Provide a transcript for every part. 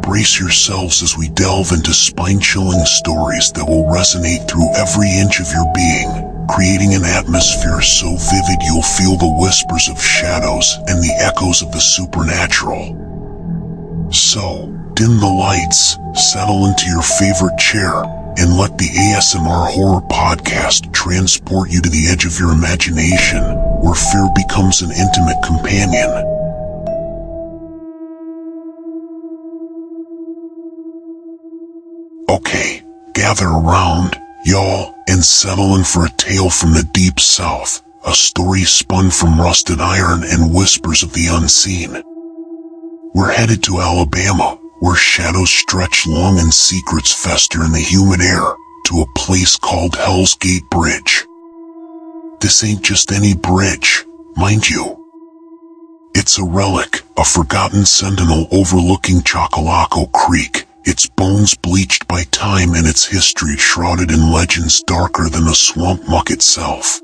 Brace yourselves as we delve into spine-chilling stories that will resonate through every inch of your being, creating an atmosphere so vivid you'll feel the whispers of shadows and the echoes of the supernatural. So, dim the lights, settle into your favorite chair, and let the ASMR Horror Podcast transport you to the edge of your imagination, where fear becomes an intimate companion. Okay, gather around, y'all, and settle in for a tale from the deep south, a story spun from rusted iron and whispers of the unseen. We're headed to Alabama, where shadows stretch long and secrets fester in the humid air, to a place called Hell's Gate Bridge. This ain't just any bridge, mind you. It's a relic, a forgotten sentinel overlooking Chocolaco Creek, its bones bleached by time and its history shrouded in legends darker than the swamp muck itself.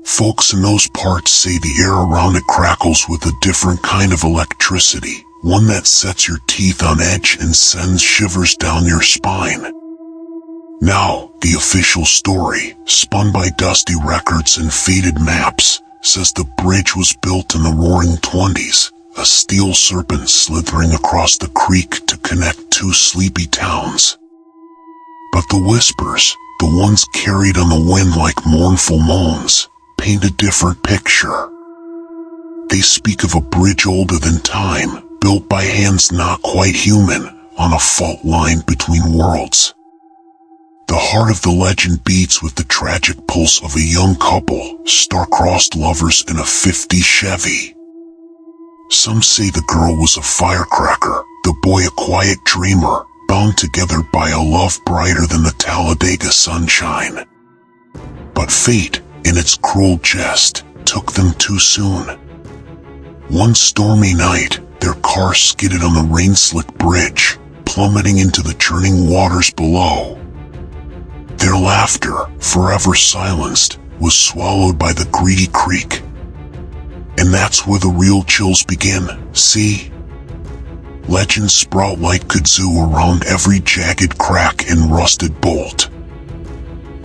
Folks in those parts say the air around it crackles with a different kind of electricity, one that sets your teeth on edge and sends shivers down your spine. Now, the official story, spun by dusty records and faded maps, says the bridge was built in the roaring 20s, a steel serpent slithering across the creek to connect two sleepy towns. But the whispers, the ones carried on the wind like mournful moans, paint a different picture. They speak of a bridge older than time, built by hands not quite human, on a fault line between worlds. The heart of the legend beats with the tragic pulse of a young couple, star-crossed lovers in a '50s Chevy. Some say the girl was a firecracker, the boy a quiet dreamer, bound together by a love brighter than the Talladega sunshine. But fate, in its cruel jest, took them too soon. One stormy night, their car skidded on the rain-slick bridge, plummeting into the churning waters below. Their laughter, forever silenced, was swallowed by the greedy creek. And that's where the real chills begin, see? Legends sprout like kudzu around every jagged crack and rusted bolt.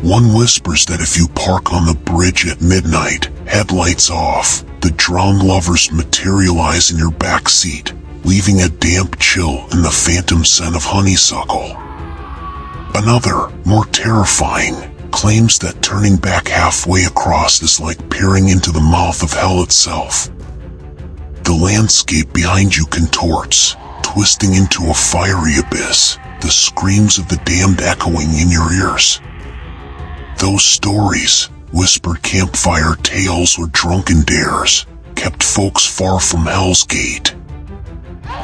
One whispers that if you park on the bridge at midnight, headlights off, the drowned lovers materialize in your backseat, leaving a damp chill and the phantom scent of honeysuckle. Another, more terrifying, claims that turning back halfway across is like peering into the mouth of hell itself. The landscape behind you contorts, twisting into a fiery abyss, the screams of the damned echoing in your ears. Those stories, whispered campfire tales or drunken dares, kept folks far from Hell's Gate.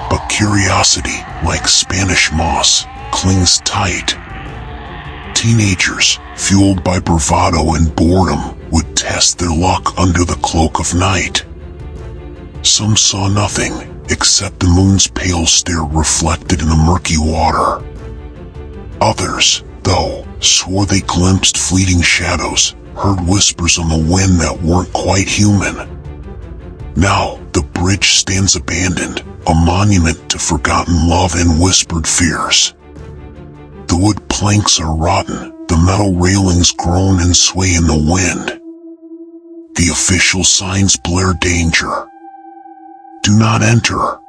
But curiosity, like Spanish moss, clings tight. Teenagers, fueled by bravado and boredom, would test their luck under the cloak of night. Some saw nothing, except the moon's pale stare reflected in the murky water. Others, though, swore they glimpsed fleeting shadows, heard whispers on the wind that weren't quite human. Now, the bridge stands abandoned, a monument to forgotten love and whispered fears. The wood planks are rotten, the metal railings groan and sway in the wind. The official signs blare danger. Do not enter.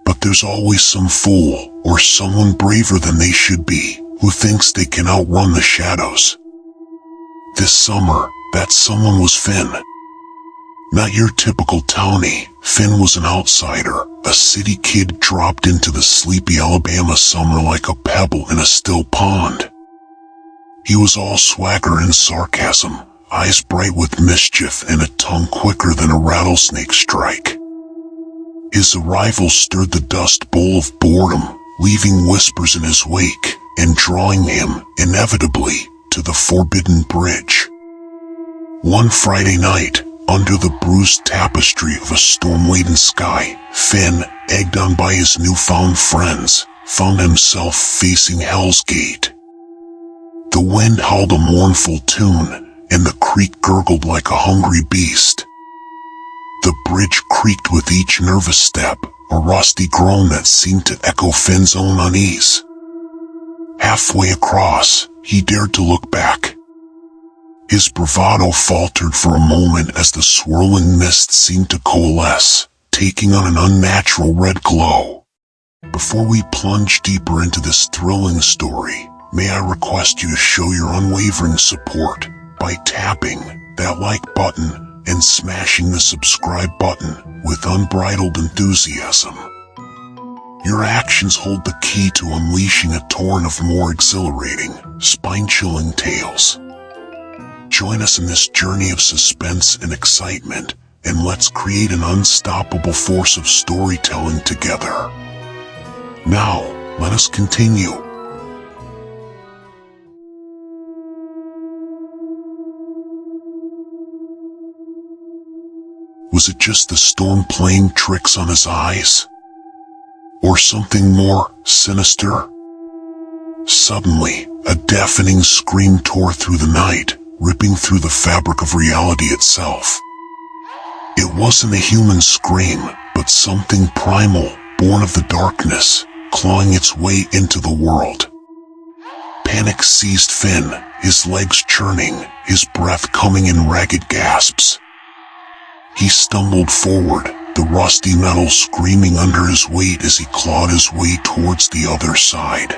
But there's always some fool, or someone braver than they should be, who thinks they can outrun the shadows. This summer, that someone was Finn. Not your typical townie, Finn was an outsider, a city kid dropped into the sleepy Alabama summer like a pebble in a still pond. He was all swagger and sarcasm, eyes bright with mischief and a tongue quicker than a rattlesnake strike. His arrival stirred the dust bowl of boredom, leaving whispers in his wake, and drawing him, inevitably, to the forbidden bridge. One Friday night, under the bruised tapestry of a storm-laden sky, Finn, egged on by his newfound friends, found himself facing Hell's Gate. The wind howled a mournful tune, and the creek gurgled like a hungry beast. The bridge creaked with each nervous step, a rusty groan that seemed to echo Finn's own unease. Halfway across, he dared to look back. His bravado faltered for a moment as the swirling mist seemed to coalesce, taking on an unnatural red glow. Before we plunge deeper into this thrilling story, may I request you to show your unwavering support by tapping that like button and smashing the subscribe button with unbridled enthusiasm. Your actions hold the key to unleashing a torrent of more exhilarating, spine-chilling tales. Join us in this journey of suspense and excitement, and let's create an unstoppable force of storytelling together. Now, let us continue. Was it just the storm playing tricks on his eyes? Or something more sinister? Suddenly, a deafening scream tore through the night, ripping through the fabric of reality itself. It wasn't a human scream, but something primal, born of the darkness, clawing its way into the world. Panic seized Finn, his legs churning, his breath coming in ragged gasps. He stumbled forward, the rusty metal screaming under his weight as he clawed his way towards the other side.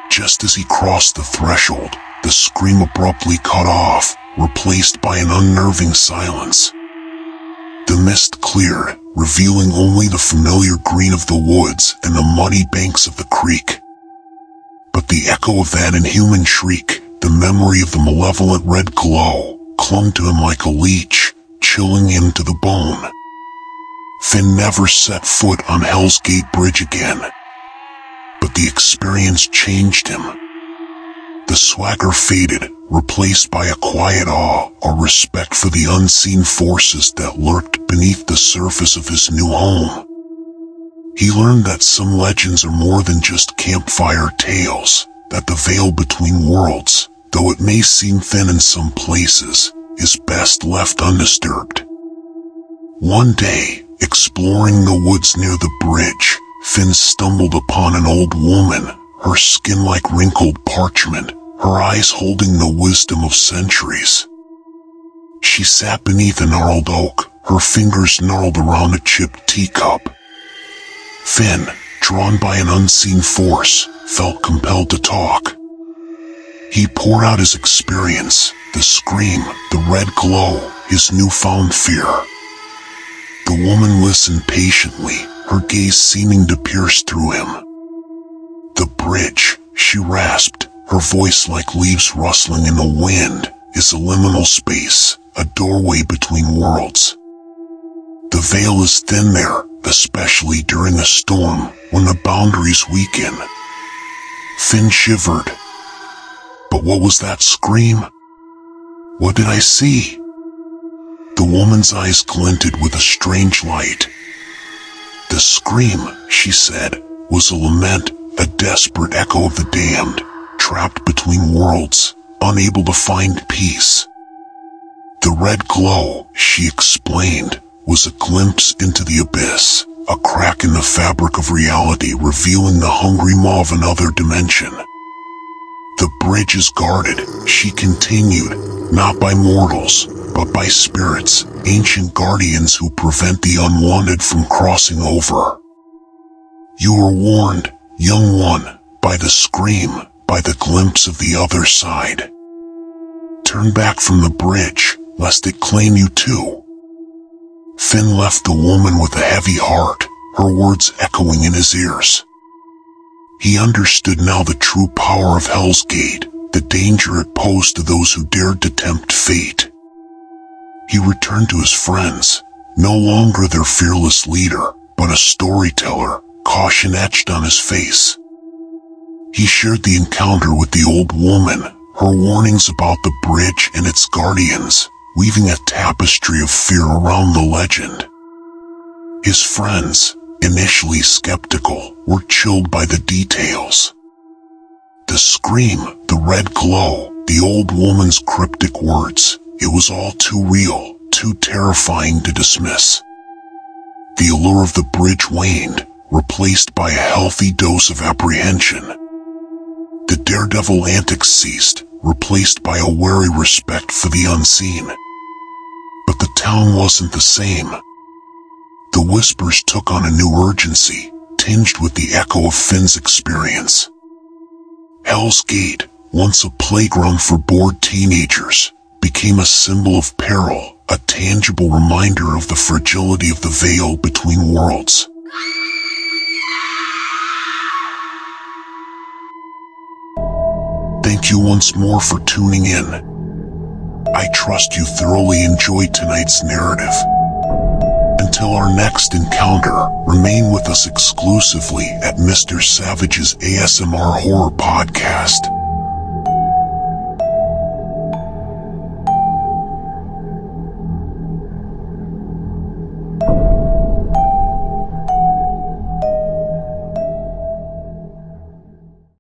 Just as he crossed the threshold, the scream abruptly cut off, replaced by an unnerving silence. The mist cleared, revealing only the familiar green of the woods and the muddy banks of the creek. But the echo of that inhuman shriek, the memory of the malevolent red glow, clung to him like a leech, chilling him to the bone. Finn never set foot on Hell's Gate Bridge again. But the experience changed him. The swagger faded, replaced by a quiet awe, a respect for the unseen forces that lurked beneath the surface of his new home. He learned that some legends are more than just campfire tales, that the veil between worlds, though it may seem thin in some places, is best left undisturbed. One day, exploring the woods near the bridge, Finn stumbled upon an old woman, her skin like wrinkled parchment, her eyes holding the wisdom of centuries. She sat beneath a gnarled oak, her fingers gnarled around a chipped teacup. Finn, drawn by an unseen force, felt compelled to talk. He poured out his experience, the scream, the red glow, his newfound fear. The woman listened patiently, her gaze seeming to pierce through him. "The bridge," she rasped, her voice like leaves rustling in the wind, "is a liminal space, a doorway between worlds. The veil is thin there, especially during a storm, when the boundaries weaken." Finn shivered. But what was that scream? What did I see? The woman's eyes glinted with a strange light. The scream, she said, was a lament, a desperate echo of the damned, trapped between worlds, unable to find peace. The red glow, she explained, was a glimpse into the abyss, a crack in the fabric of reality revealing the hungry maw of another dimension. "The bridge is guarded," she continued, "not by mortals, but by spirits, ancient guardians who prevent the unwanted from crossing over. You were warned, young one, by the scream, by the glimpse of the other side. Turn back from the bridge, lest it claim you too." Finn left the woman with a heavy heart, her words echoing in his ears. He understood now the true power of Hell's Gate, the danger it posed to those who dared to tempt fate. He returned to his friends, no longer their fearless leader, but a storyteller, caution etched on his face. He shared the encounter with the old woman, her warnings about the bridge and its guardians, weaving a tapestry of fear around the legend. His friends, initially skeptical, were chilled by the details. The scream, the red glow, the old woman's cryptic words, it was all too real, too terrifying to dismiss. The allure of the bridge waned, replaced by a healthy dose of apprehension. The daredevil antics ceased, replaced by a wary respect for the unseen. But the town wasn't the same. The whispers took on a new urgency, tinged with the echo of Finn's experience. Hell's Gate, once a playground for bored teenagers, became a symbol of peril, a tangible reminder of the fragility of the veil between worlds. Thank you once more for tuning in. I trust you thoroughly enjoyed tonight's narrative. Until our next encounter, remain with us exclusively at Mr. Savage's ASMR Horror Podcast.